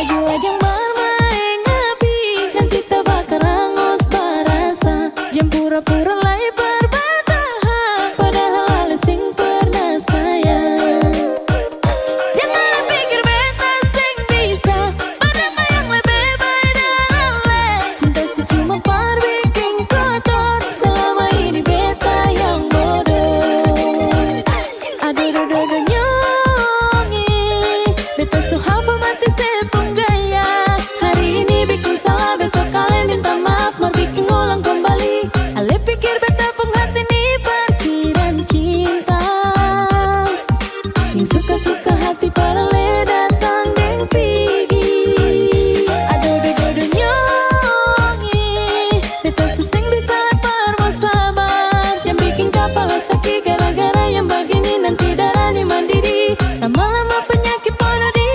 baju ajang bermain api, nanti terbakar hangus barasa. Jam pura-pura lai berbatahan, padahal hal sing pernah sayang. Jangan pikir beta sing bisa, padahal yang lebih baik dalam le. Cinta secuma par bikin kotor, selama ini beta yang bodoh. Aduh dodo nyongi, beta so hafal mati sepung gaya. Hari ini bikin salah, besok kalian minta maaf, mau bikin ulang kembali. Ale pikir beta penghati nih parkiran cinta, yang suka-suka hati para le datang deng pigi. Aduh dodo nyongi, beta suseng bisa lapar mau sabar. Yang bikin kepala sakit gara-gara yang begini, nanti darah di mandiri, lama-lama penyakit pada di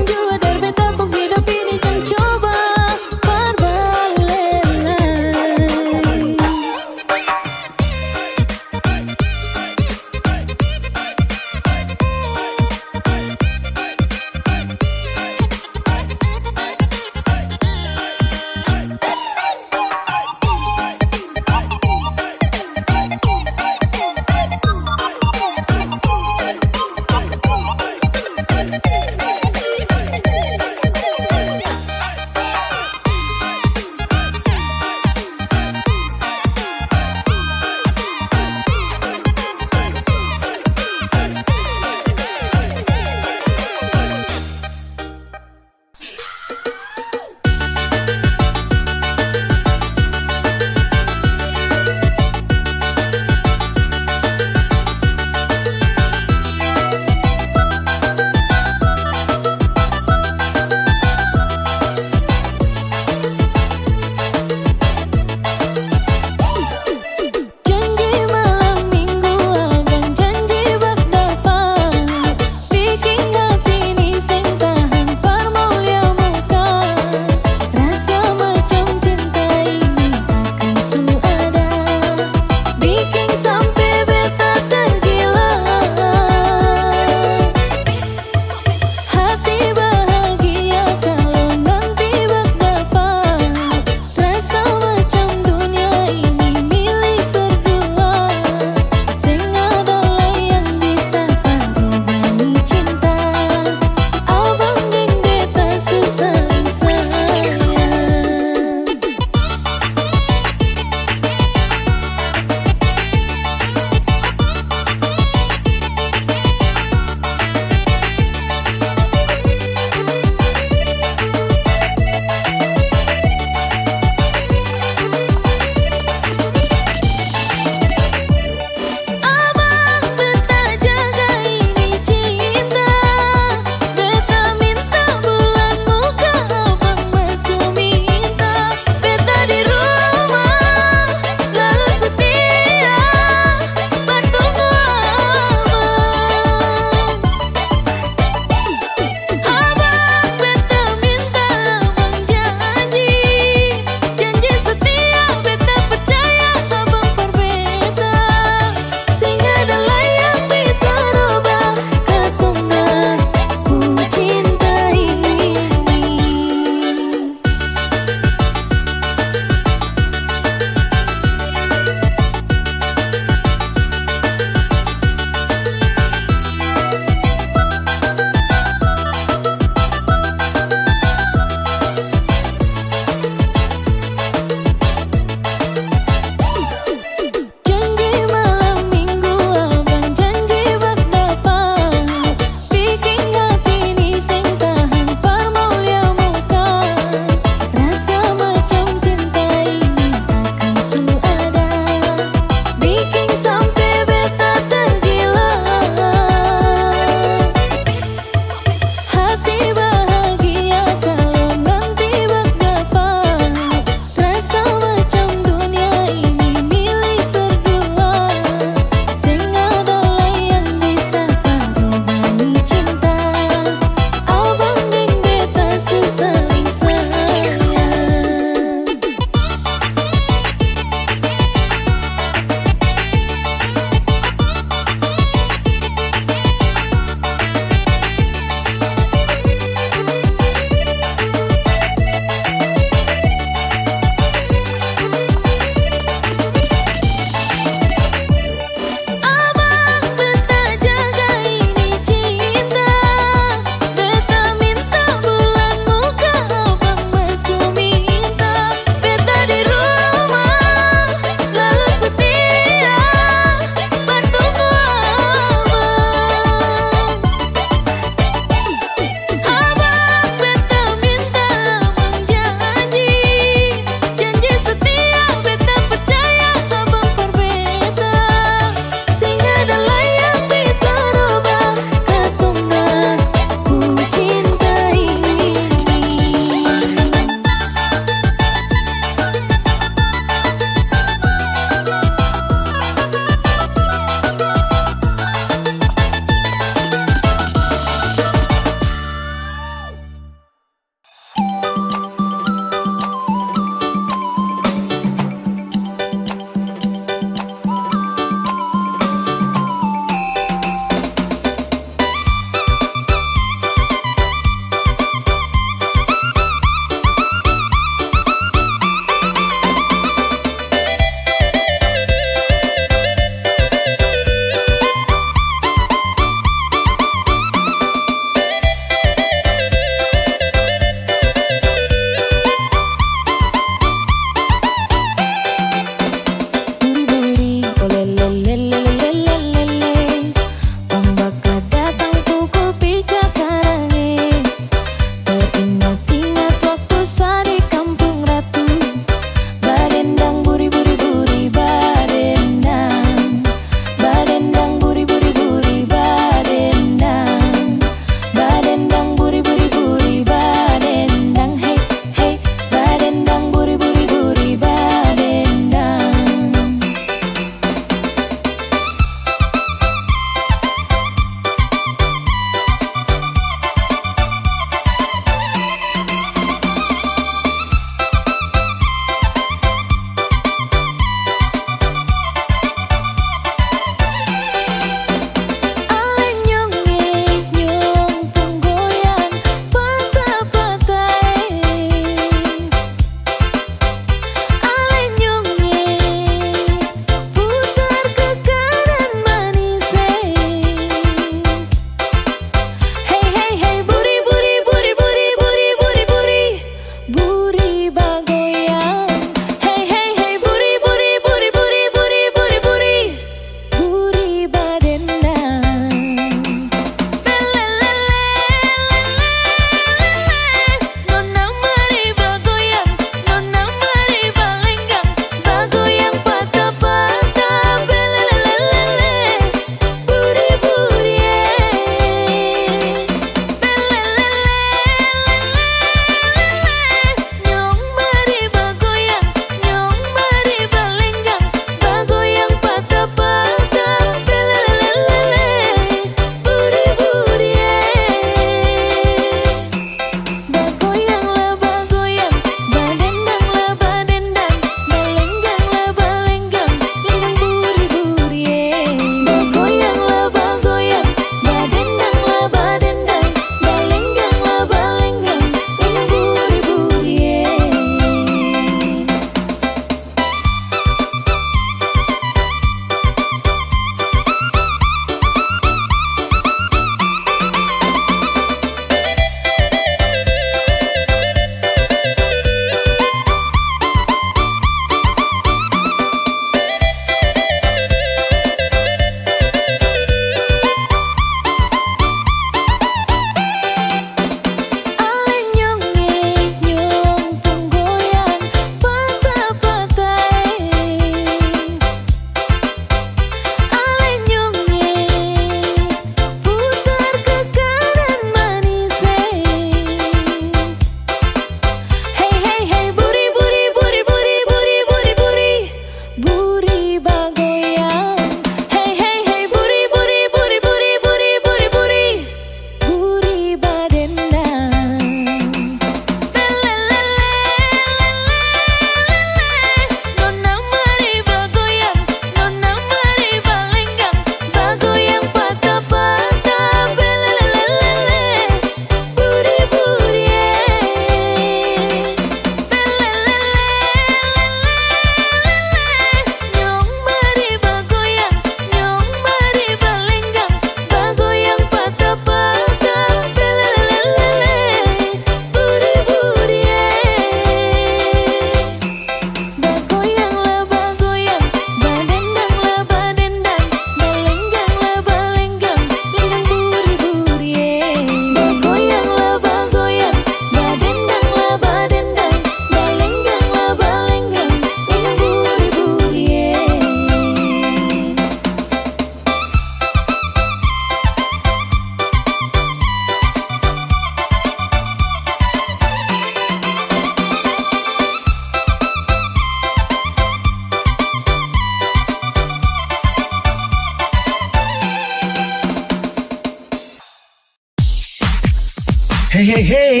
hey,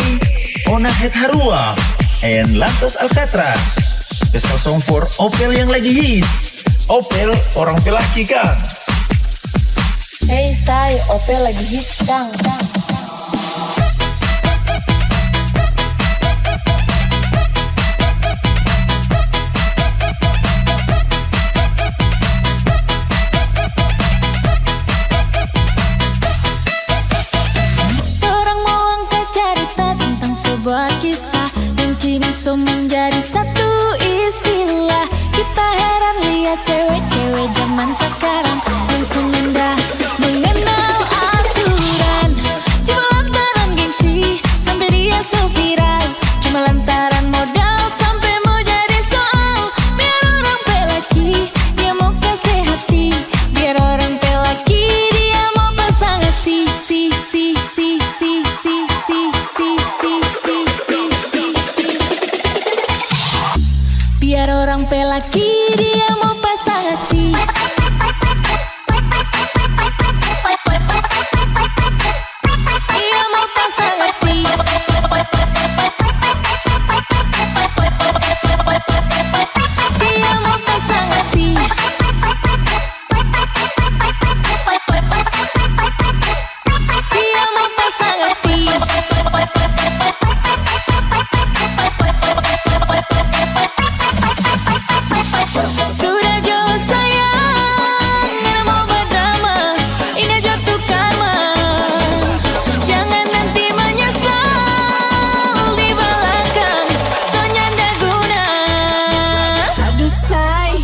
Ona Het Harua and Lantos Alcatraz. Special song for Opel yang lagi hits. Opel orang pelaki kan. Hey say, Opel lagi hits Kang. Seorang mau angkat cerita tentang sebuah kisah yang kini so menjadi satu istilah. Kita heran lihat cewek-cewek zaman sekarang yang senenda mengenal aturan. Cuma lantaran gengsi sampai dia so viral. Cuma lantaran modal sampai mau jadi soal. Biar orang pelaki dia mau kasih hati. Biar orang pelaki dia mau pasang hati. Biar orang pelaki dia mau pasang hati. Dia mau pasang hati. Dia mau pasang hati. Dia mau pasang hati. Sudah jauh sayang, nggak mau berdrama, ini jatuh karma. Jangan nanti menyesal di belakang, soalnya nggak guna. Aduh say,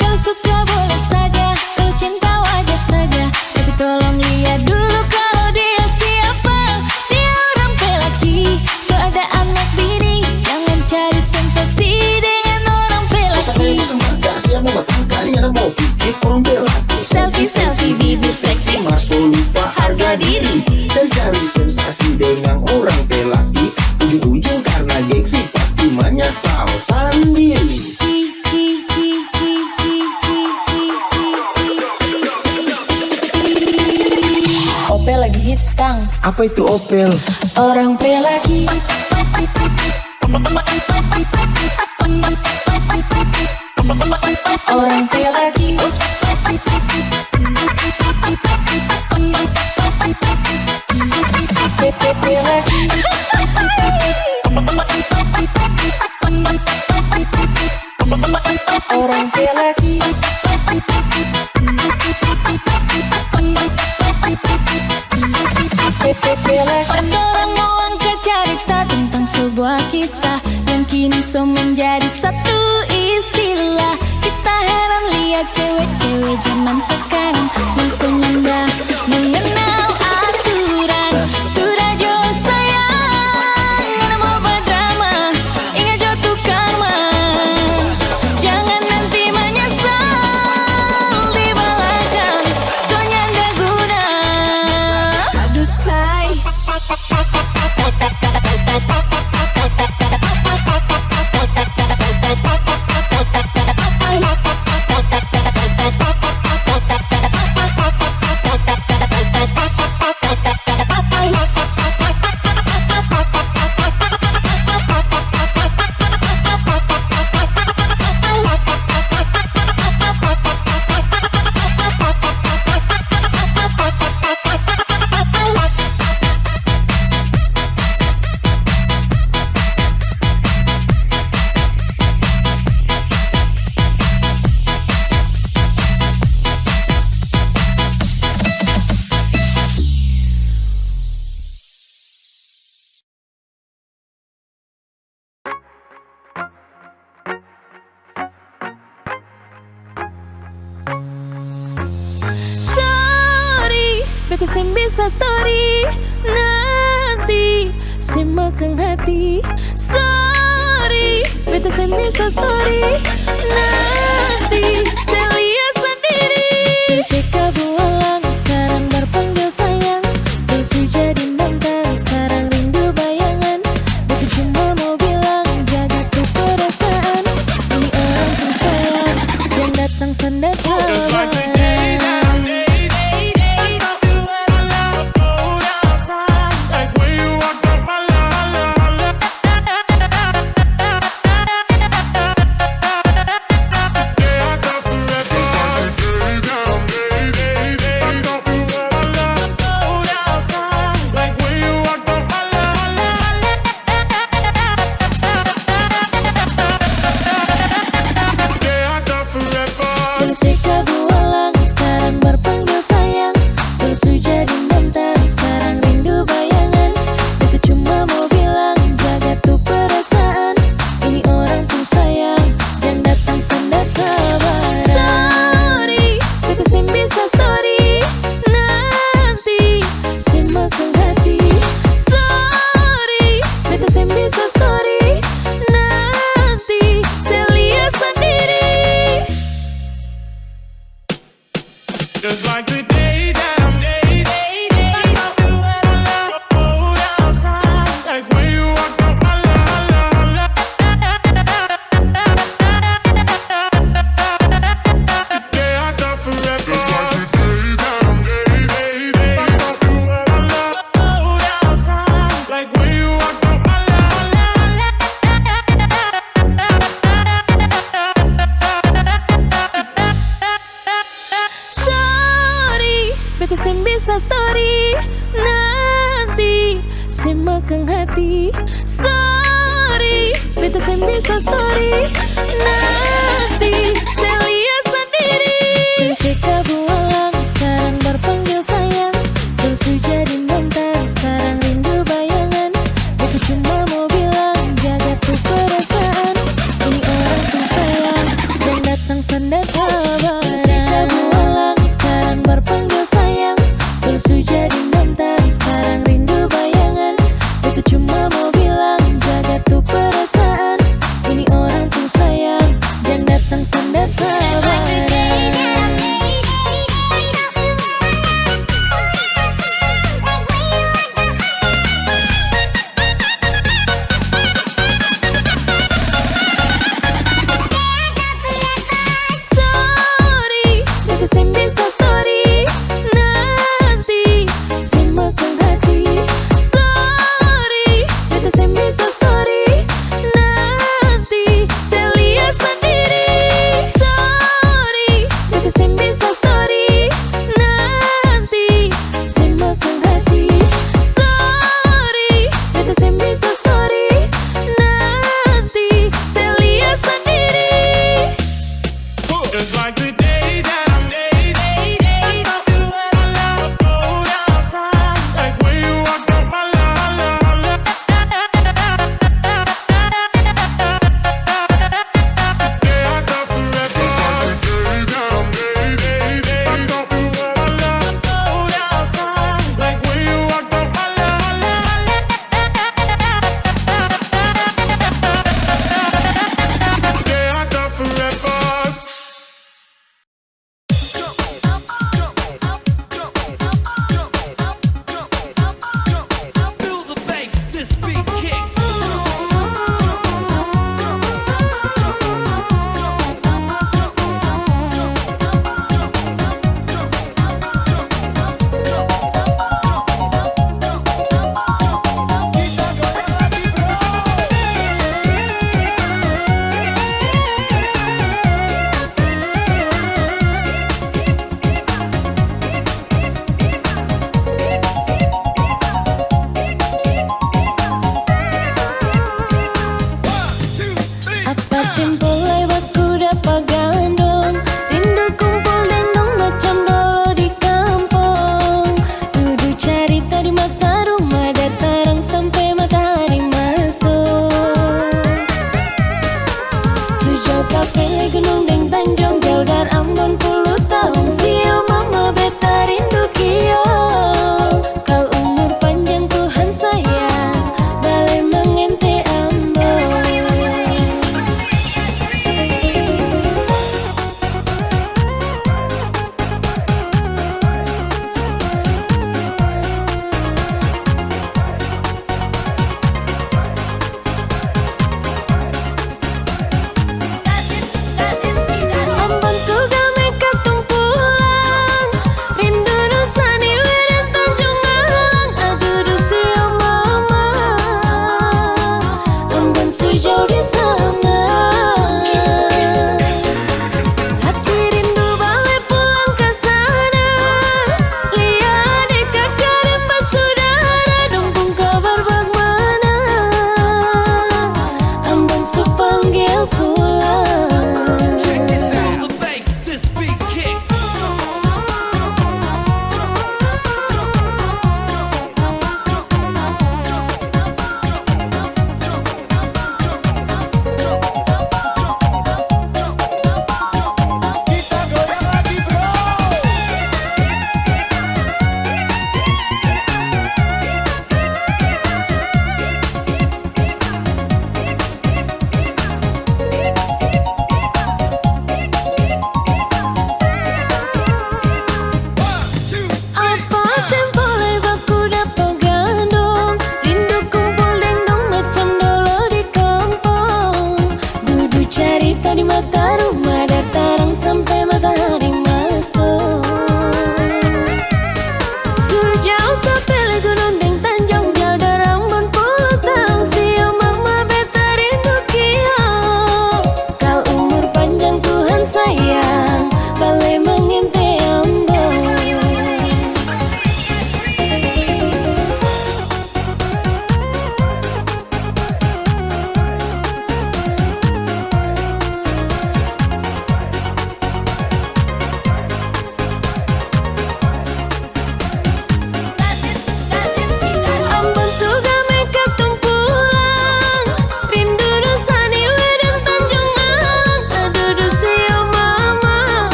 Kalau suka boleh saja, kalau cinta wajar saja. Tapi tolong lihat dulu kalau dia siapa. Dia orang pelaki, so ada anak bini. Jangan cari sensasi dengan orang pelaki. Kalian mau pikir orang pelaki. Selfie, bibir seksi, masuk lupa harga diri. Cari-cari sensasi dengan orang pelaki. Ujung-ujung karena gengsi pasti menyesal sendiri. Opel lagi hits Kang. Apa itu Opel? Orang pelaki. Orang pelaki. Pelaki. Orang pelaki. Pelaki. Orang mau angkat cerita tentang sebuah kisah yang kini so menjadi satu istilah. Kita heran lihat cewek-cewek zaman sekarang yang senenda mengenal aturan. Sudah jauh sayang, nggak mau berdrama, ingat jatuh karma. Jangan nanti menyesal di belakang, soalnya nggak guna. Aduh say, Beta sem bisa story. Nah makan hati. Sorry, beta bisa story. Nanti saya lihat sendiri. Jessica bualang sekarang berpanggil sayang. Terus jadi mantan sekarang rindu bayangan. Beta cuma mau bilang jaga tuh perasaan. Ini orang tuh sayang yang datang sendiri. Jessica bualang sekarang berpanggil sayang. Terus jadi mantan sekarang rindu bayangan. Beta cuma mau bilang jaga tuh perasaan. Ini orang tuh sayang yang datang standar sabaran. Sorry, beta bisa story. Nanti saya makan hati. Sorry, beta bisa story. Nanti saya lihat sendiri. Just like the day that I'm outside, like when you walked up my line. Day I thought forever. Just like the day that I'm outside, like when you walked up my line. Sorry, beta bisa story. Nanti saya makan hati. Sorry, beta bisa story. Nanti saya lihat sendiri. Jessica bualang sekarang berpanggil sayang. Terus jadi mantan sekarang rindu bayangan. Beta cuma mau bilang jaga tuh perasaan. Ini orang tuh sayang yang datang sendiri kabaran. Jessica bualang sekarang berpanggil sayang. Terus jadi mantan sekarang rindu bayangan. Beta cuma mau bilang jaga tuh perasaan. Ini orang tuh sayang yang datang sendiri.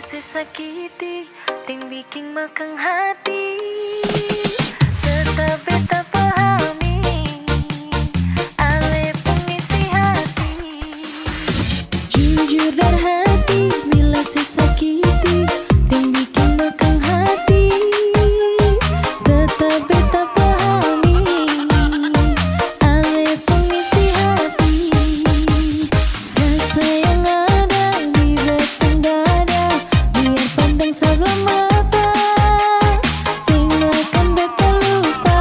se sakiti, ting bikin makang hati. Tetap beta pahami, ale pengisi hati. Jujur dari hati, bila se sakiti, ting bikin makang hati. Tetap beta pahami, ale pengisi hati. Rasa yang ada di batang dada, biar pandang sebelah mata, sing akan beta lupa,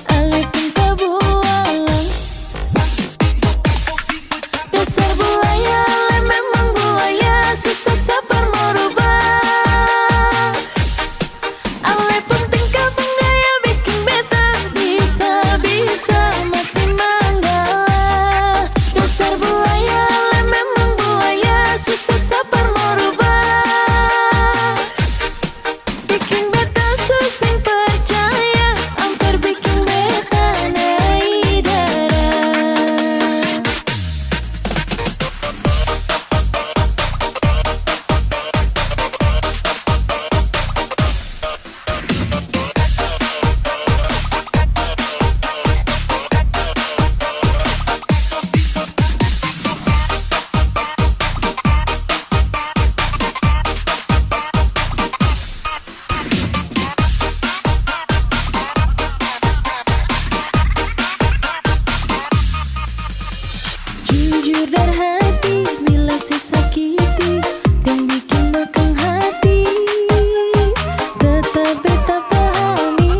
ale pun kebualang. Dasar buaya, ale memang buaya, susah sabar merubah. Ale pun tingkah penggaya bikin beta bisa-bisa mati manggala. Dasar buaya, ale memang buaya, susah sabar merubah. Bikin beta susah percaya, hampir bikin beta naik darah. Jujur dari hati, bila se sakiti, ting bikin makang hati. Tetap beta pahami,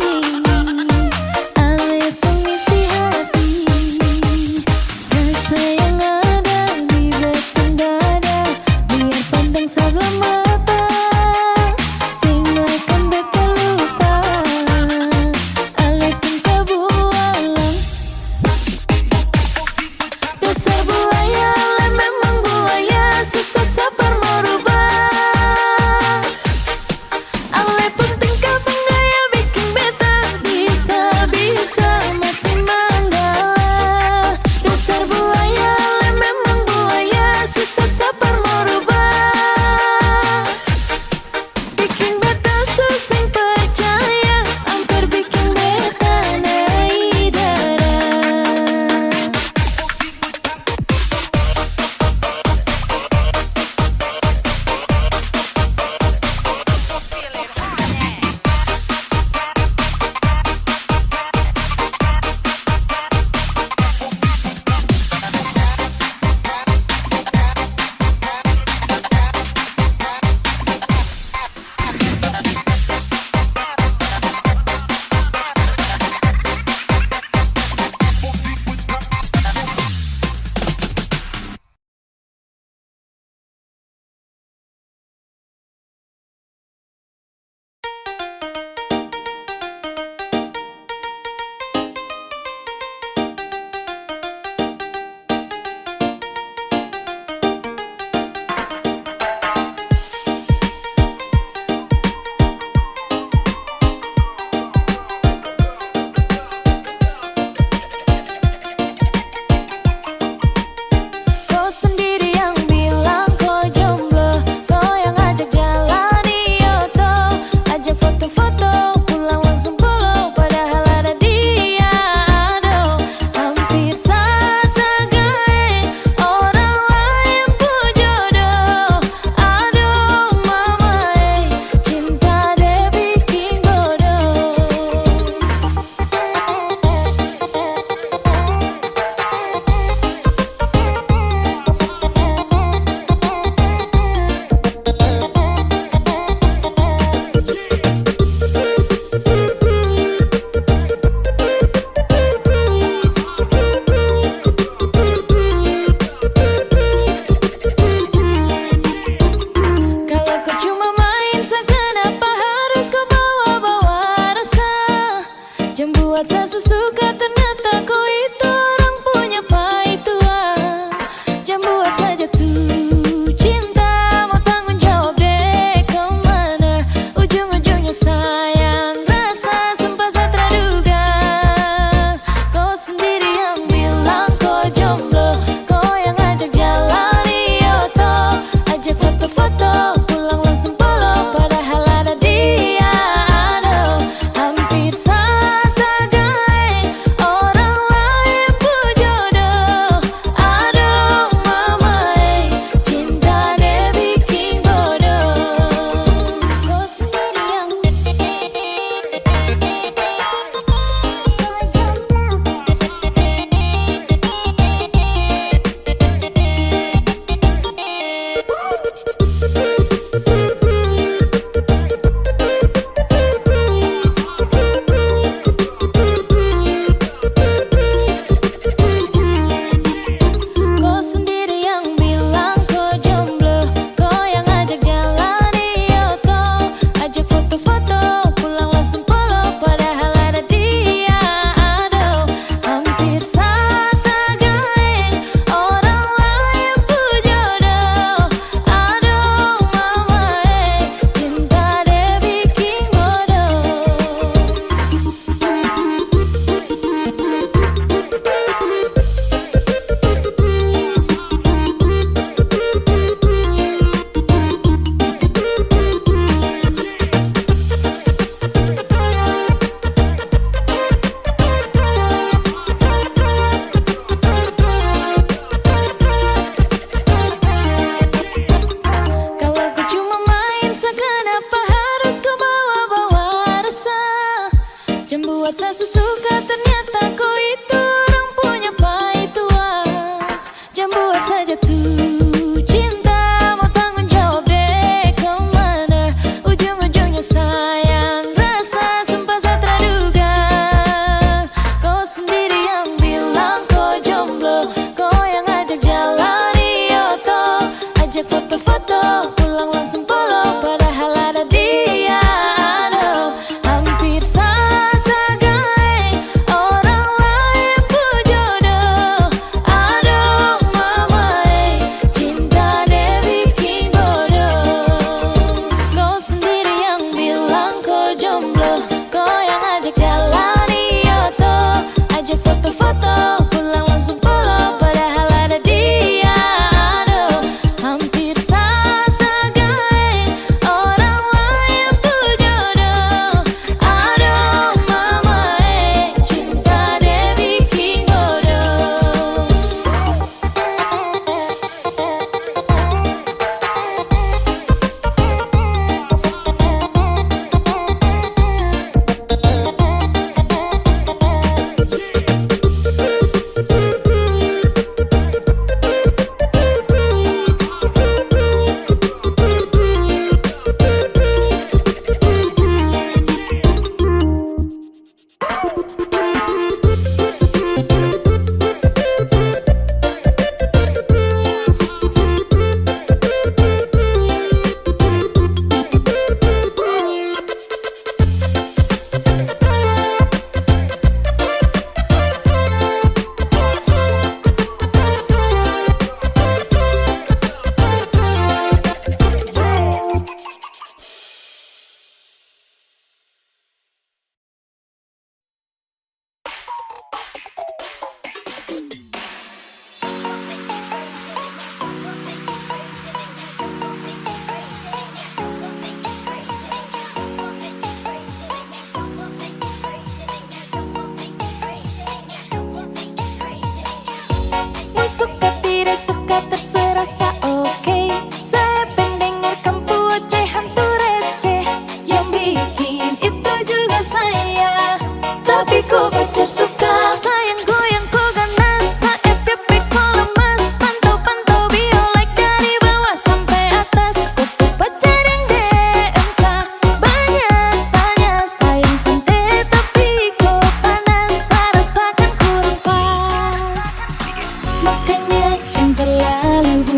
ale pengisi hati. Rasa yang ada di batang dada, biar pandang sebelah mata, sing akan beta lupa, ale pun kebualang. Dasar buaya, ale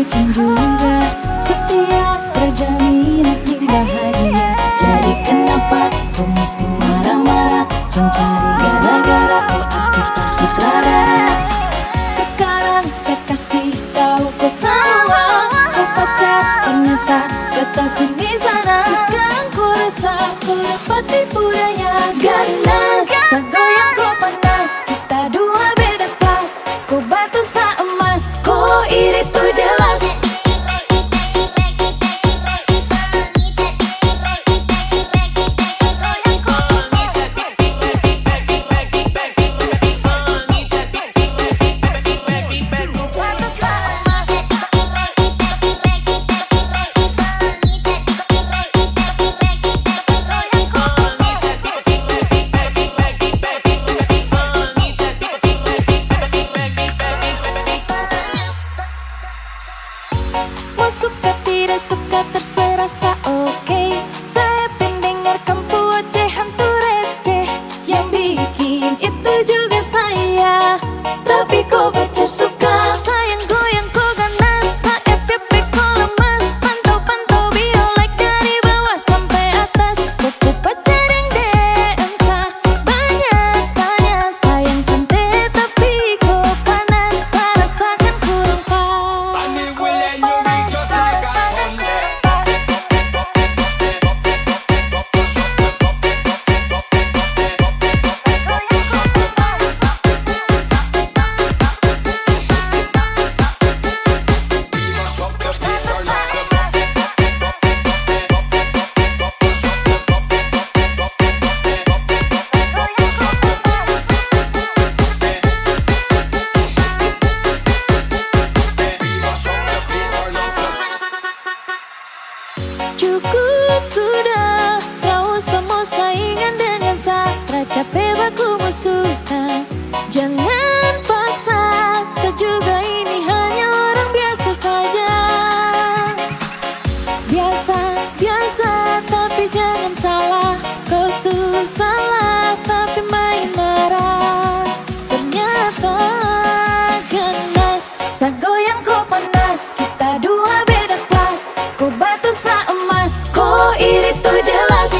bucin juga, setia terjamin hati bahagia. Jadi kenapa kau mesti marah-marah, mencari gara-gara kau kisah sutradara. Sekarang saya kasih tahu kau salah, kau pacar ternyata kata sini sana. Sekarang kau rasa kau dapat tipu daya ganas. Saya goyang kau panas, kita dua beda kelas. Kau batu sa emas, kau iri tuh jelas. Mau suka tidak suka terserah sa oke. Saya pendengar kamu ocehan tuh receh. Yang bikin itu juga saya. Tapi kau pacar suka sayang goyang kau ganas. Sa FYP kau lemas. Pantau-pantau bio like dari bawah sampai atas. Kau pacar yang DM sa banyak tanya. Sayang santai tapi kau panas. Sa rasakan kurang pas. And it will end your week just like a Sunday. Mash up the place, turn up the mash up the place, turn up the Cukup sudah, kau semua saingan dengan saya. Capek baku musuhan, jangan paksa. Saya juga ini hanya orang biasa saja. Biasa, biasa, tapi jangan salah. Kau salah, tapi main marah. Ternyata ganas, saya goyang kau panas. Kita dua beda kelas. Kau batu sa emas, kau iri tuh jelas.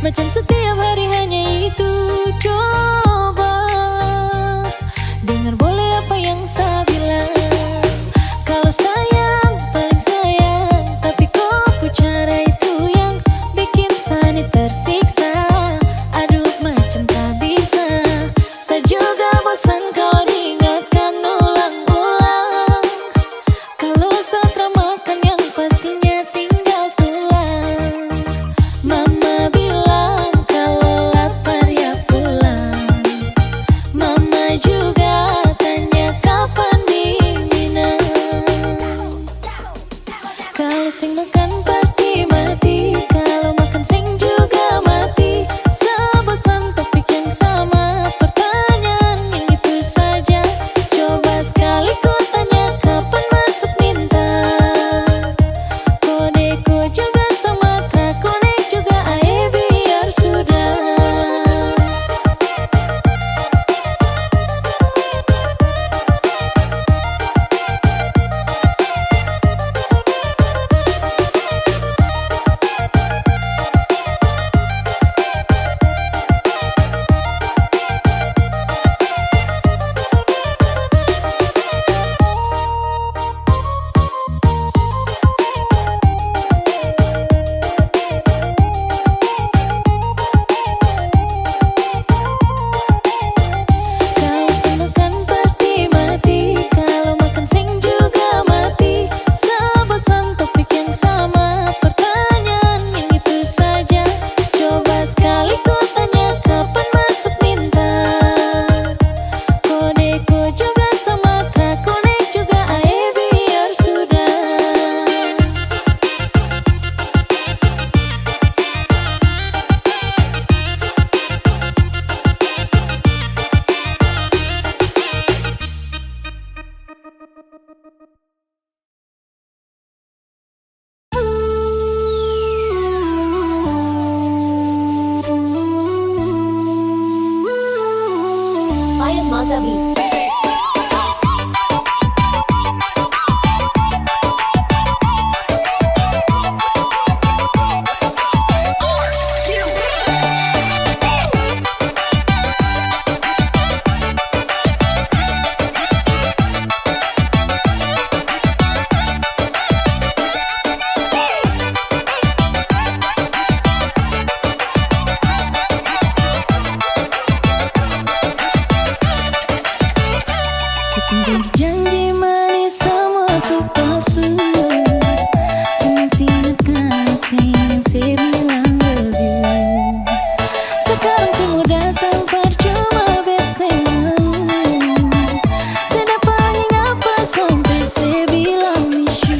macam setiap hari hanya itu. Coba dengar boleh apa yang saya bilang. Kalau sayang, paling sayang, tapi kok cara itu yang bikin saya tersiksa. Aduh macam tak bisa. Saya juga bosan kalau diingatkan ulang-ulang. Kalau saya termakan yang pastinya tinggal tulang. Mama bilang kalau lapar ya pulang. Mama juga tanya kapan dinginnya. Kalau sing makan pasti mati, kalau makan sing juga mati. Sebosan topik yang sama, pertanyaan yang itu saja. Coba sekali ku tanya kapan masuk minta. Kodeko juga Sumatera, konek juga ae biar sudah. Kalau sing makan pasti mati, kalau makan sing juga mati. Sebosan topik yang sama, pertanyaan yang itu saja. Coba sekali ku tanya kapan masuk minta. Kodeko juga Sumatera, konek juga ae biar sudah. Ayat Mazabi. Setinggi janji manis semua tuh palsu. Saya masih ingat kasih yang saya bilang lebih. Sekarang saya mau datang percuma biar saya mau. Saya dapat apa sampai saya bilang miss you.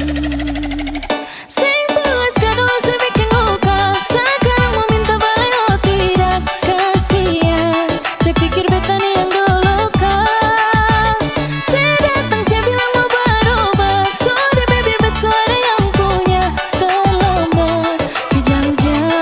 Sing tulis kado saya bikin luka. Sekarang mau minta balik oh tidak kasihan. Saya pikir beta nih yang dulu kan. Saya datang saya bilang mau berubah. Sorry baby betul ada yang punya terlambat. Jauh-jauh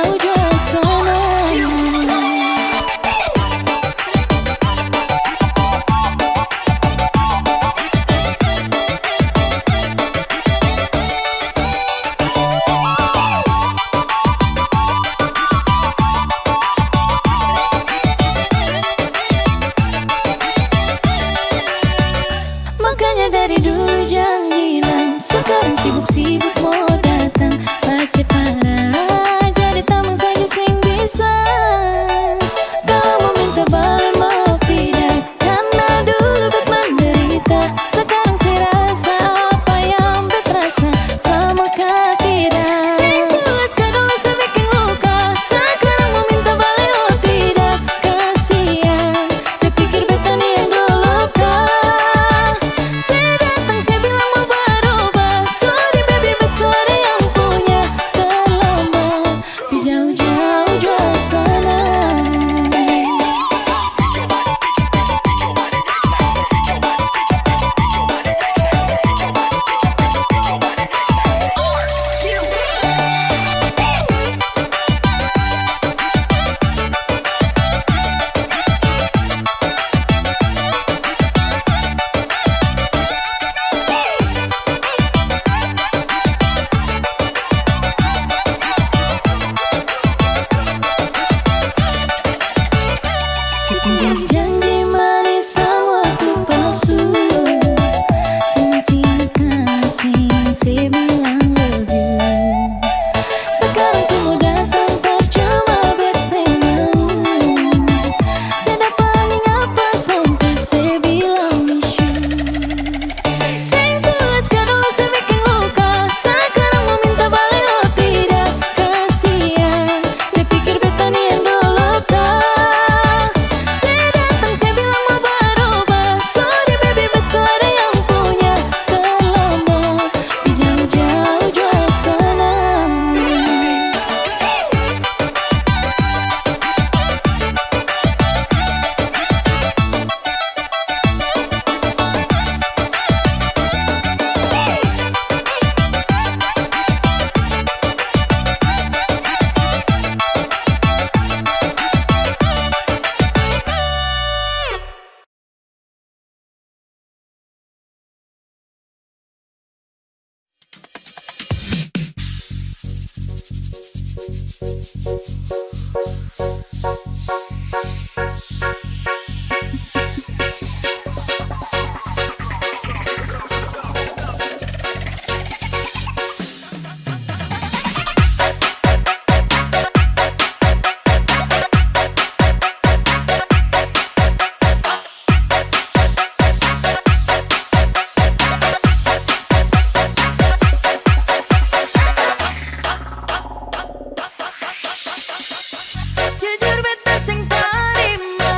Jujur beta sing tarima,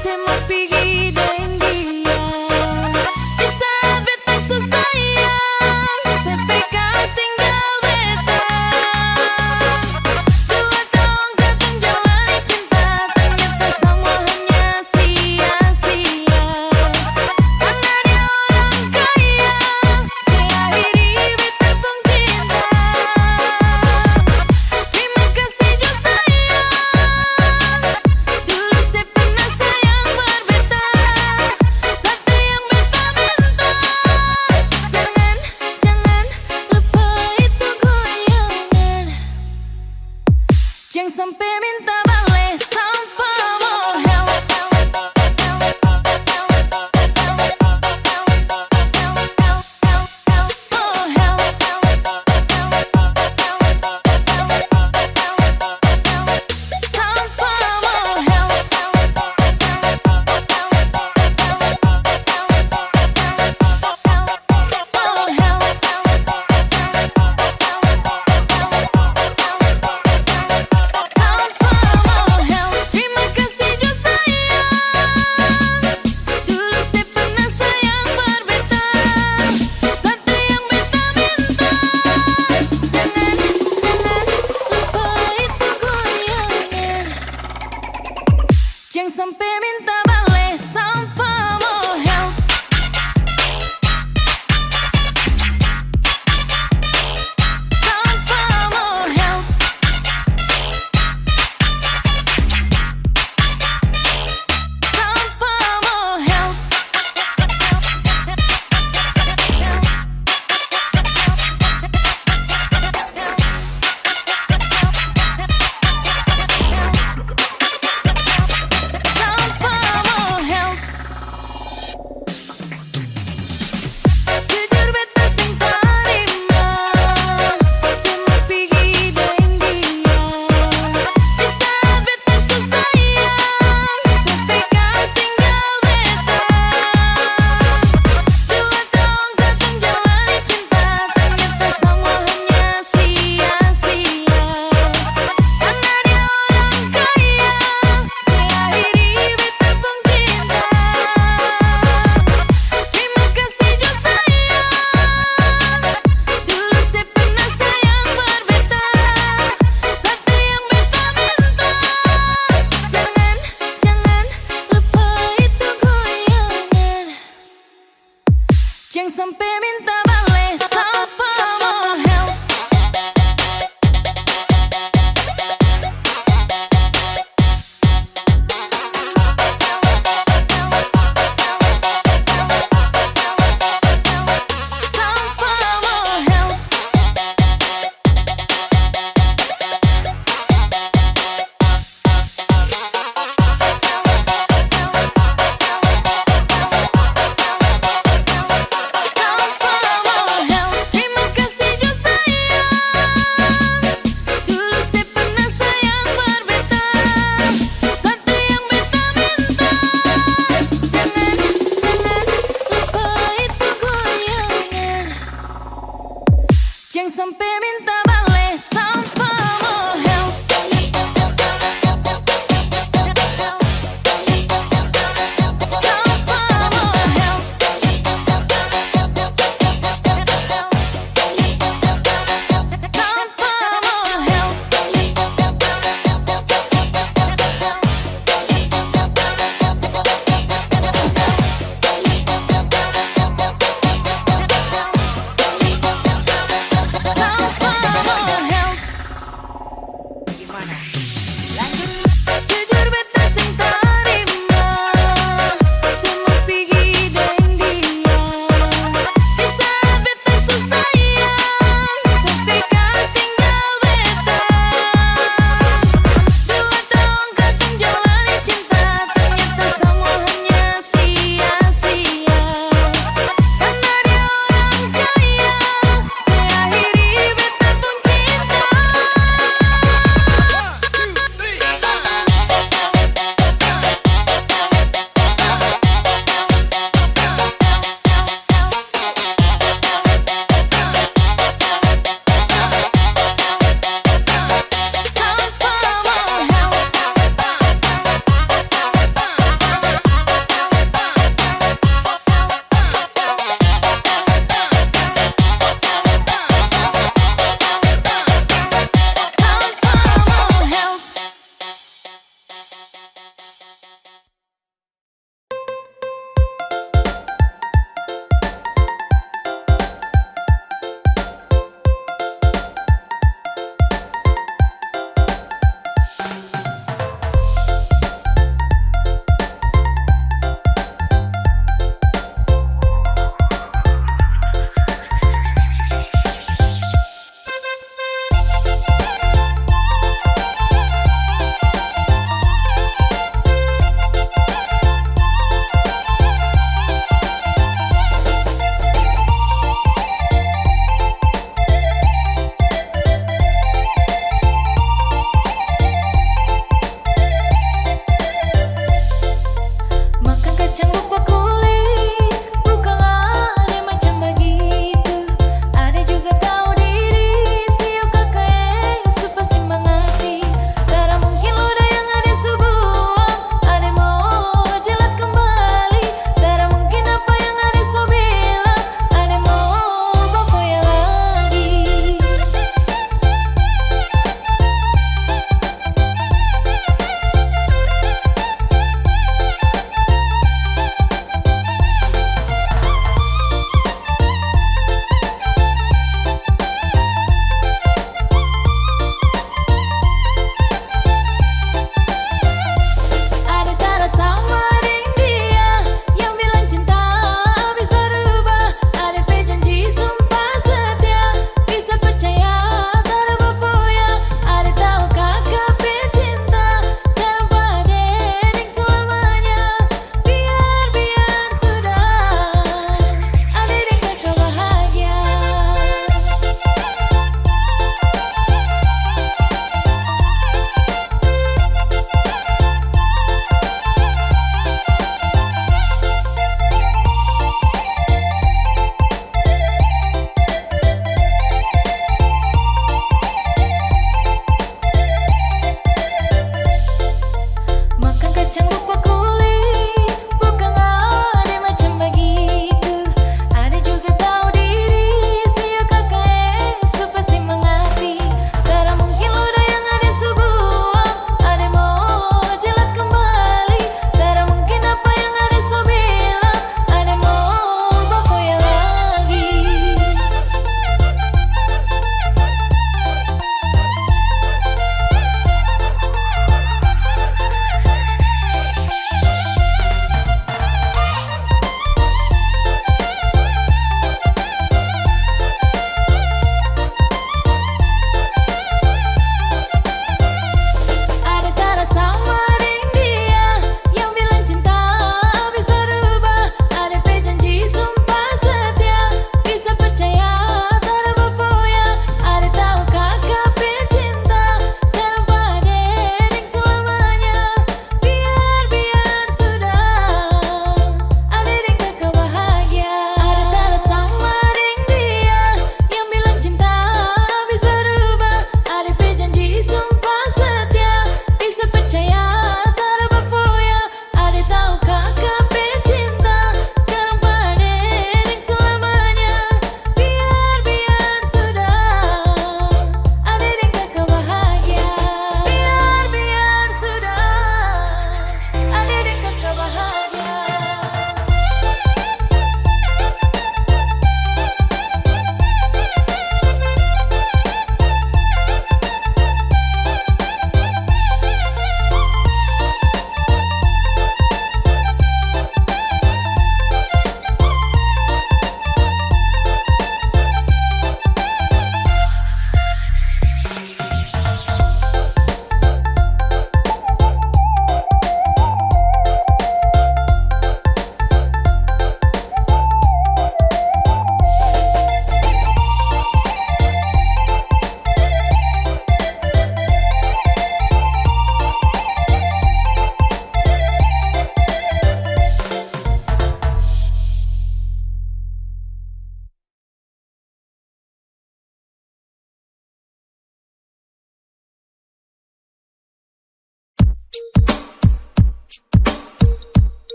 semua pergi dengan dia. Bisa beta sesayang, sampai kau tinggal beta. 2 tahun kau jalani cinta, ternyata semua hanya sia-sia. Karena dia orang kaya, seakhiri beta pun cinta. Terima kasih jo sayang, dulu saya pernah sayang berbeta. Satu yang beta minta, jangan lupa itu goyangan. Jangan sampai minta balik tanpa mohon. Tanpa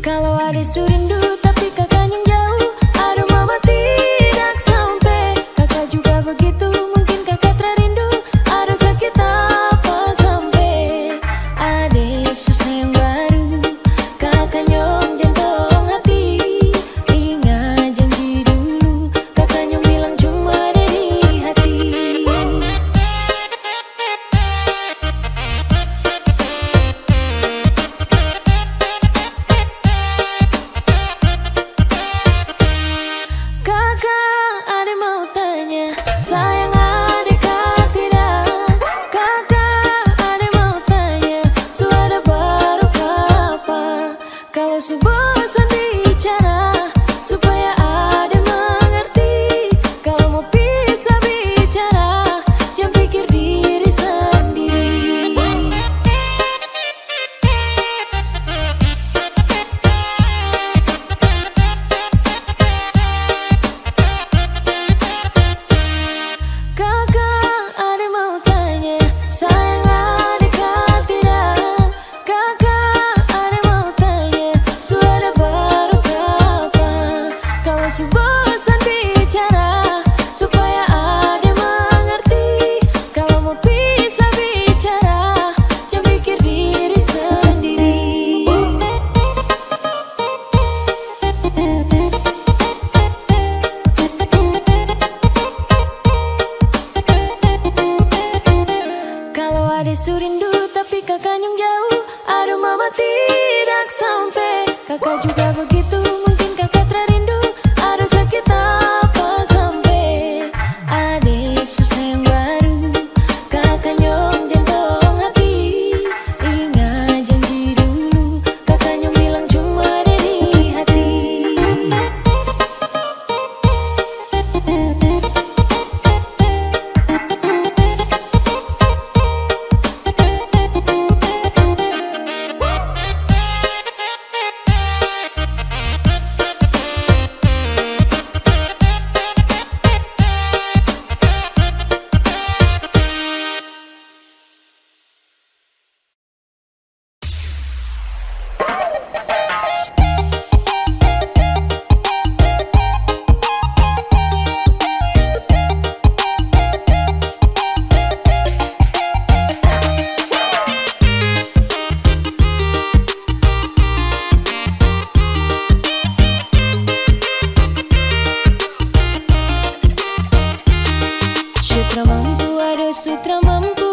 Kalau ada surindu tapi kakak yang jauh, aduh mama tidak sampai. Kakak juga begitu, mungkin kakak terindu, aduh sakit apa sampai. Ada susah yang baru, kakak nyong jantung hati. Ingat janji dulu, kakak nyong bilang cuma ada di hati. Kakak, ada mau tanya, sayang adikah tidak? Kakak, ada mau tanya, suara baru kapan? Kalau bosan bicara, supaya ada mengerti. Kalau mau bisa bicara, jangan pikir diri sendiri. Kakak, ada mau tanya, sayang adikah tidak? Kakak, ada mau tanya, suara baru kapan? Kalau bosan bicara, supaya ada mengerti. Kalau mau bisa bicara, jangan pikir diri sendiri. Kalau ada surindu tapi kakak yang jauh, aduh mama tidak sampai. Kakak juga begitu, mungkin kakak terindu, aduh sakit apa sampai. Ada susah yang baru, kakak nyong jantung hati. Ingat janji dulu, kakak nyong bilang cuma ada di hati. Sutra mampu, ada sutra mampu,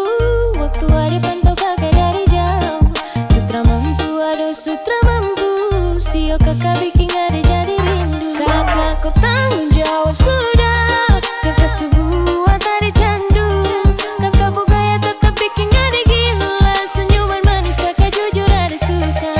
waktu ada pantau kakak dari jauh. Sutra mampu, ada sutra mampu, sio kakak bikin ada jadi rindu. Kakak kau tanggung jawab sudah, kakak sebuah tari candu. Kakak bugaya tetap bikin ada gila, senyuman manis kakak jujur ada suka.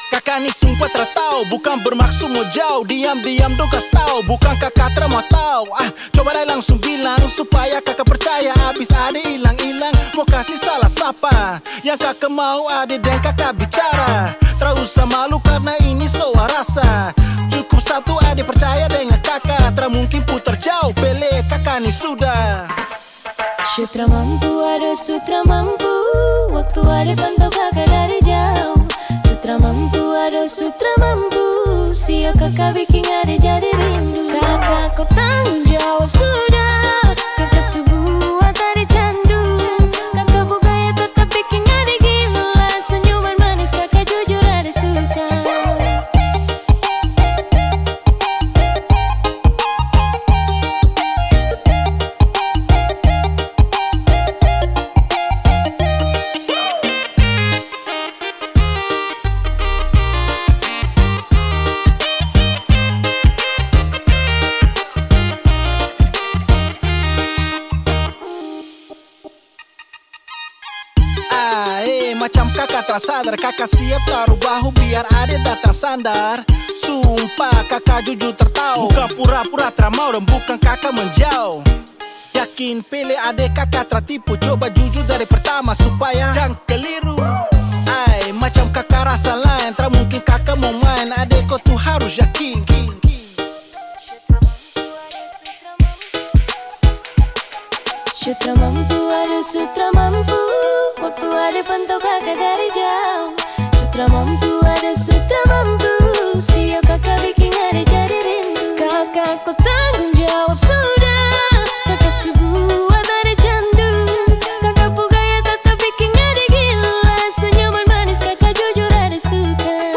Kakak ni sumpah tahu, bukan bermaksud mau jauh. Diam-diam dong kas tahu, bukan kakak mau tahu. Coba deh langsung bilang supaya kakak percaya. Abis ada hilang-hilang, mau kasih salah siapa? Yang kakak mau ada dan kakak bicara. Tak usah malu karena ini soal rasa. Cukup satu ada percaya dengan kakak. Tak mungkin putar jauh, pele kakak ni sudah. Sutra mampu, ada sutra mampu, waktu ada pantau kakak dari jauh. Sutra mampu, ada sutra mampu, sio kakak bikin ada jadi rindu. Kakak kau tanggung jawab sudah, kakak sebuah tari candu. Kakak bugaya tetap bikin ada gila, senyuman manis kakak jujur ada suka. Macam kakak tak sadar, kakak siap taruh bahu biar ada datang sandar. Sumpah kakak jujur tertahu, bukan pura-pura teramau dan bukan kakak menjauh. Yakin pilih adik kakak tertipu, coba jujur dari pertama supaya jangan keliru. Ay, macam kakak rasa lain, tak mungkin kakak mau main, adik kau tuh harus yakin. Sutra mampu, ada sutra mampu, waktu ada pantau kakak dari jauh. Sutra mampu, ada sutra mampu, siap kakak bikin ada jadi rindu. Kakak kau tanggung jawab sudah, kakak sebuah ada candu. Kakak gaya tetap bikin ada gila, senyuman manis kakak jujur ada suka.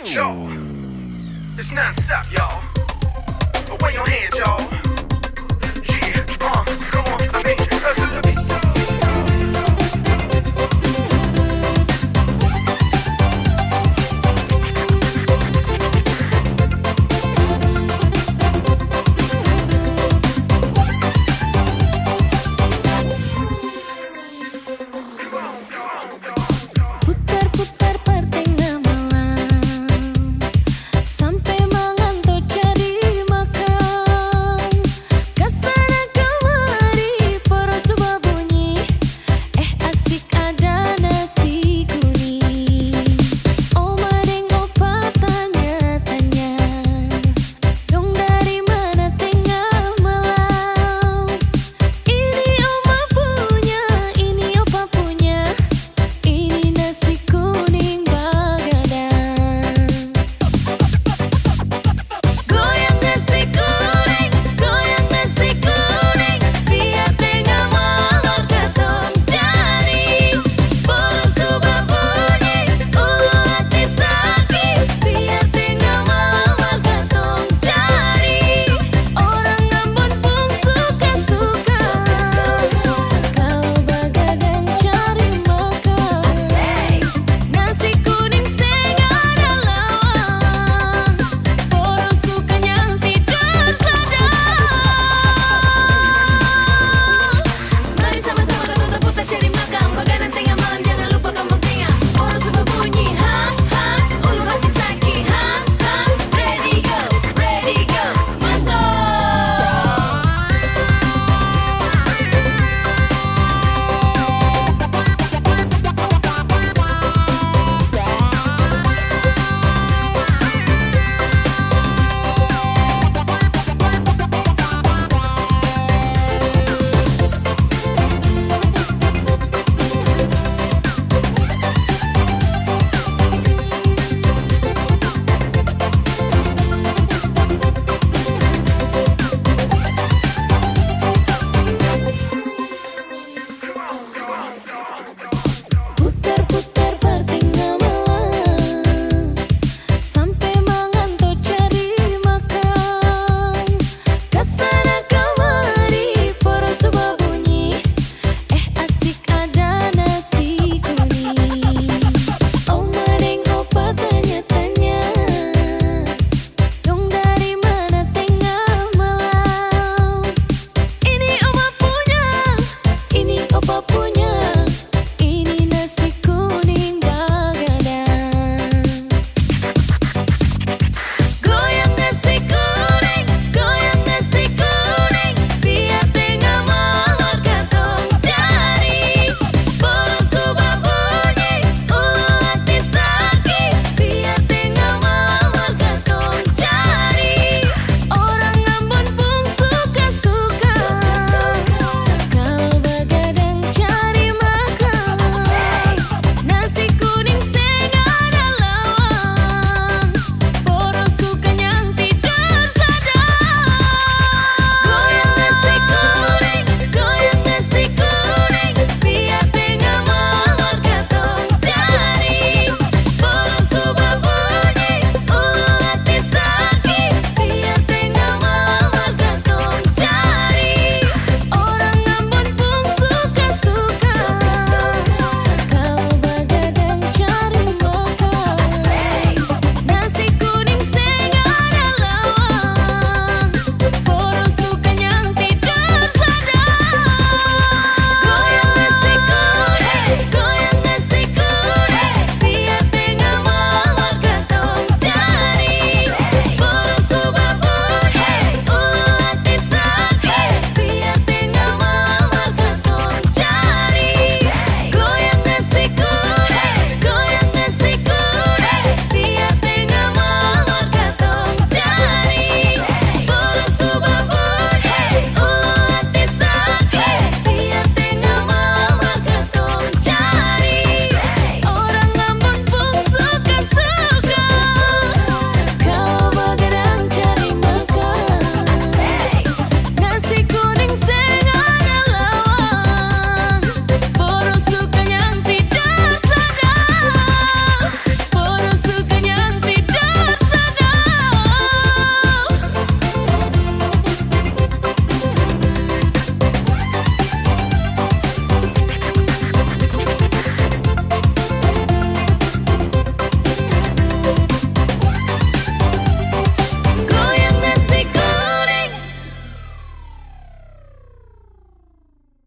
Yo, it's non-stop, y'all. Away your hands, y'all.